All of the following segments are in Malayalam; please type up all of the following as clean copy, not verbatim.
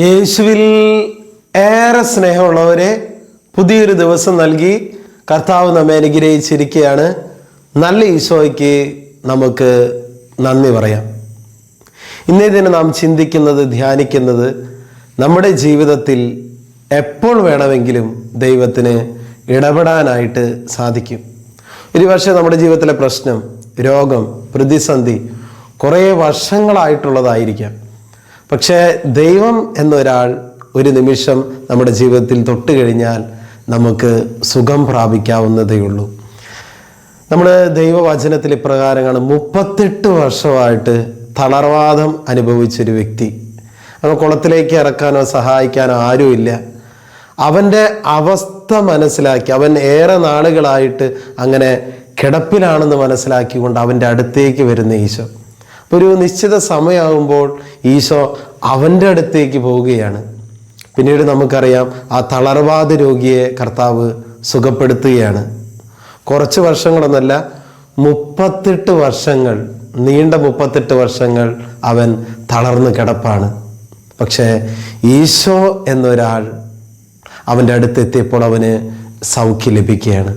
യേശുവിൽ ഏറെ സ്നേഹമുള്ളവരെ, പുതിയൊരു ദിവസം നൽകി കർത്താവ് നമ്മെ അനുഗ്രഹിച്ചിരിക്കുകയാണ്. നല്ല ഈശോയ്ക്ക് നമുക്ക് നന്ദി പറയാം. ഇന്നേ ദിനം നാം ചിന്തിക്കുന്നത്, ധ്യാനിക്കുന്നത്, നമ്മുടെ ജീവിതത്തിൽ എപ്പോൾ വേണമെങ്കിലും ദൈവത്തിന് ഇടപെടാനായിട്ട് സാധിക്കും. ഒരുപക്ഷെ നമ്മുടെ ജീവിതത്തിലെ പ്രശ്നം, രോഗം, പ്രതിസന്ധി കുറേ വർഷങ്ങളായിട്ടുള്ളതായിരിക്കാം. പക്ഷേ ദൈവം എന്നൊരാൾ ഒരു നിമിഷം നമ്മുടെ ജീവിതത്തിൽ തൊട്ട് കഴിഞ്ഞാൽ നമുക്ക് സുഖം പ്രാപിക്കാവുന്നതേ ഉള്ളൂ. നമ്മുടെ ദൈവവചനത്തിൽ ഇപ്രകാരമാണ്: 38 വർഷമായിട്ട് തളർവാദം അനുഭവിച്ചൊരു വ്യക്തി. അവൻ കുളത്തിലേക്ക് ഇറക്കാനോ സഹായിക്കാനോ ആരുമില്ല. അവൻ്റെ അവസ്ഥ മനസ്സിലാക്കി, അവൻ ഏറെ നാളുകളായിട്ട് അങ്ങനെ കിടപ്പിലാണെന്ന് മനസ്സിലാക്കിക്കൊണ്ട് അവൻ്റെ അടുത്തേക്ക് വരുന്ന ഈശോ ഒരു നിശ്ചിത സമയമാകുമ്പോൾ ഈശോ അവൻ്റെ അടുത്തേക്ക് പോവുകയാണ്. പിന്നീട് നമുക്കറിയാം, ആ തളർവാദ രോഗിയെ കർത്താവ് സുഖപ്പെടുത്തുകയാണ്. കുറച്ച് വർഷങ്ങളൊന്നല്ല, 38 വർഷങ്ങൾ, നീണ്ട 38 വർഷങ്ങൾ അവൻ തളർന്ന് കിടപ്പാണ്. പക്ഷേ ഈശോ എന്നൊരാൾ അവൻ്റെ അടുത്തെത്തിയപ്പോൾ അവന് സൗഖ്യം ലഭിക്കുകയാണ്.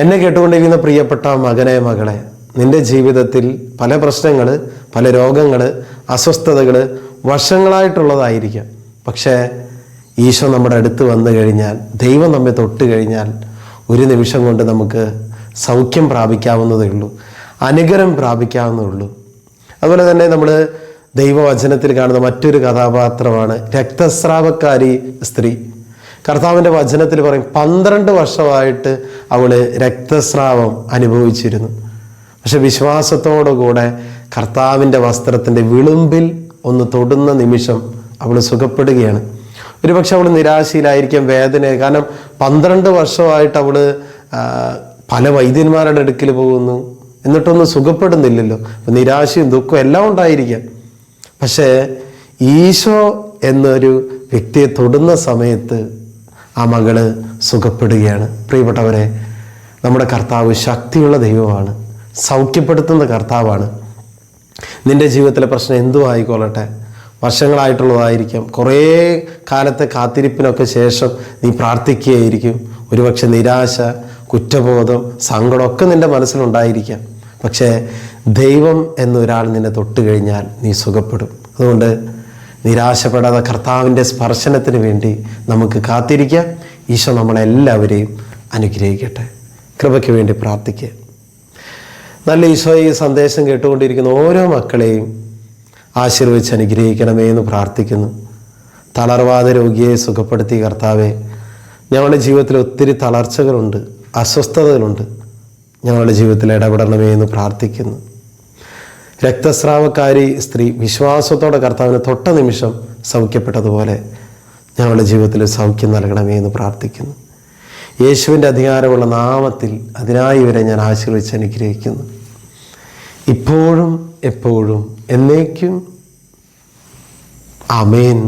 എന്നെ കേട്ടുകൊണ്ടിരിക്കുന്ന പ്രിയപ്പെട്ട മകനെ, മകളെ, നിന്റെ ജീവിതത്തിൽ പല പ്രശ്നങ്ങൾ, പല രോഗങ്ങൾ, അസ്വസ്ഥതകൾ വർഷങ്ങളായിട്ടുള്ളതായിരിക്കാം. പക്ഷേ ഈശോ നമ്മുടെ അടുത്ത് വന്നു കഴിഞ്ഞാൽ, ദൈവം നമ്മെ തൊട്ട് കഴിഞ്ഞാൽ ഒരു നിമിഷം കൊണ്ട് നമുക്ക് സൗഖ്യം പ്രാപിക്കാവുന്നതേ ഉള്ളൂ, അനുഗ്രഹം പ്രാപിക്കാവുന്നതേ ഉള്ളൂ. അതുപോലെ തന്നെ നമ്മൾ ദൈവവചനത്തിൽ കാണുന്ന മറ്റൊരു കഥാപാത്രമാണ് രക്തസ്രാവക്കാരി സ്ത്രീ. കർത്താവിൻ്റെ വചനത്തിൽ പറയും, 12 വർഷമായിട്ട് അവള് രക്തസ്രാവം അനുഭവിച്ചിരുന്നു. പക്ഷെ വിശ്വാസത്തോടുകൂടെ കർത്താവിൻ്റെ വസ്ത്രത്തിൻ്റെ വിളുമ്പിൽ ഒന്ന് തൊടുന്ന നിമിഷം അവൾ സുഖപ്പെടുകയാണ്. ഒരുപക്ഷെ അവൾ നിരാശയിലായിരിക്കാം, വേദന. കാരണം 12 വർഷമായിട്ട് അവൾ പല വൈദ്യന്മാരുടെ അടുക്കൽ പോകുന്നു, എന്നിട്ടൊന്നും സുഖപ്പെടുന്നില്ലല്ലോ. നിരാശയും ദുഃഖവും എല്ലാം ഉണ്ടായിരിക്കാം. പക്ഷേ ഈശോ എന്നൊരു വ്യക്തിയെ തൊടുന്ന സമയത്ത് ആ മകള് സുഖപ്പെടുകയാണ്. പ്രിയപ്പെട്ടവരെ, നമ്മുടെ കർത്താവ് ശക്തിയുള്ള ദൈവമാണ്, സൗഖ്യപ്പെടുത്തുന്ന കർത്താവാണ്. നിന്റെ ജീവിതത്തിലെ പ്രശ്നം എന്തും ആയിക്കൊള്ളട്ടെ, വർഷങ്ങളായിട്ടുള്ളതായിരിക്കാം, കുറേ കാലത്തെ കാത്തിരിപ്പിനൊക്കെ ശേഷം നീ പ്രാർത്ഥിക്കുകയായിരിക്കും. ഒരുപക്ഷെ നിരാശ, കുറ്റബോധം, സങ്കടമൊക്കെ നിന്റെ മനസ്സിലുണ്ടായിരിക്കാം. പക്ഷേ ദൈവം എന്നൊരാൾ നിന്നെ തൊട്ട് കഴിഞ്ഞാൽ നീ സുഖപ്പെടും. അതുകൊണ്ട് നിരാശപ്പെടാതെ കർത്താവിൻ്റെ സ്പർശനത്തിന് വേണ്ടി നമുക്ക് കാത്തിരിക്കാം. ഈശോ നമ്മളെല്ലാവരെയും അനുഗ്രഹിക്കട്ടെ. കൃപയ്ക്ക് വേണ്ടി പ്രാർത്ഥിക്കുക. നല്ല ഈശോ, ഈ സന്ദേശം കേട്ടുകൊണ്ടിരിക്കുന്ന ഓരോ മക്കളെയും ആശീർവദിച്ച് അനുഗ്രഹിക്കണമേ എന്ന് പ്രാർത്ഥിക്കുന്നു. തളർവാദ രോഗിയെ സുഖപ്പെടുത്തിയ കർത്താവേ, ഞങ്ങളുടെ ജീവിതത്തിൽ ഒത്തിരി തളർച്ചകളുണ്ട്, അസ്വസ്ഥതകളുണ്ട്. ഞങ്ങളുടെ ജീവിതത്തിൽ ഇടപെടണമേ എന്ന് പ്രാർത്ഥിക്കുന്നു. രക്തസ്രാവക്കാരി സ്ത്രീ വിശ്വാസത്തോടെ കർത്താവിനെ തൊട്ട നിമിഷം സൗഖ്യപ്പെട്ടതുപോലെ ഞങ്ങളുടെ ജീവിതത്തിൽ സൗഖ്യം നൽകണമേ എന്ന് പ്രാർത്ഥിക്കുന്നു. യേശുവിൻ്റെ അധികാരമുള്ള നാമത്തിൽ അതിനായി ഇവരെ ഞാൻ ആശീർവദിച്ച് അനുഗ്രഹിക്കുന്നു. ഇപ്പോഴും എപ്പോഴും എന്നേക്കും. ആമേൻ.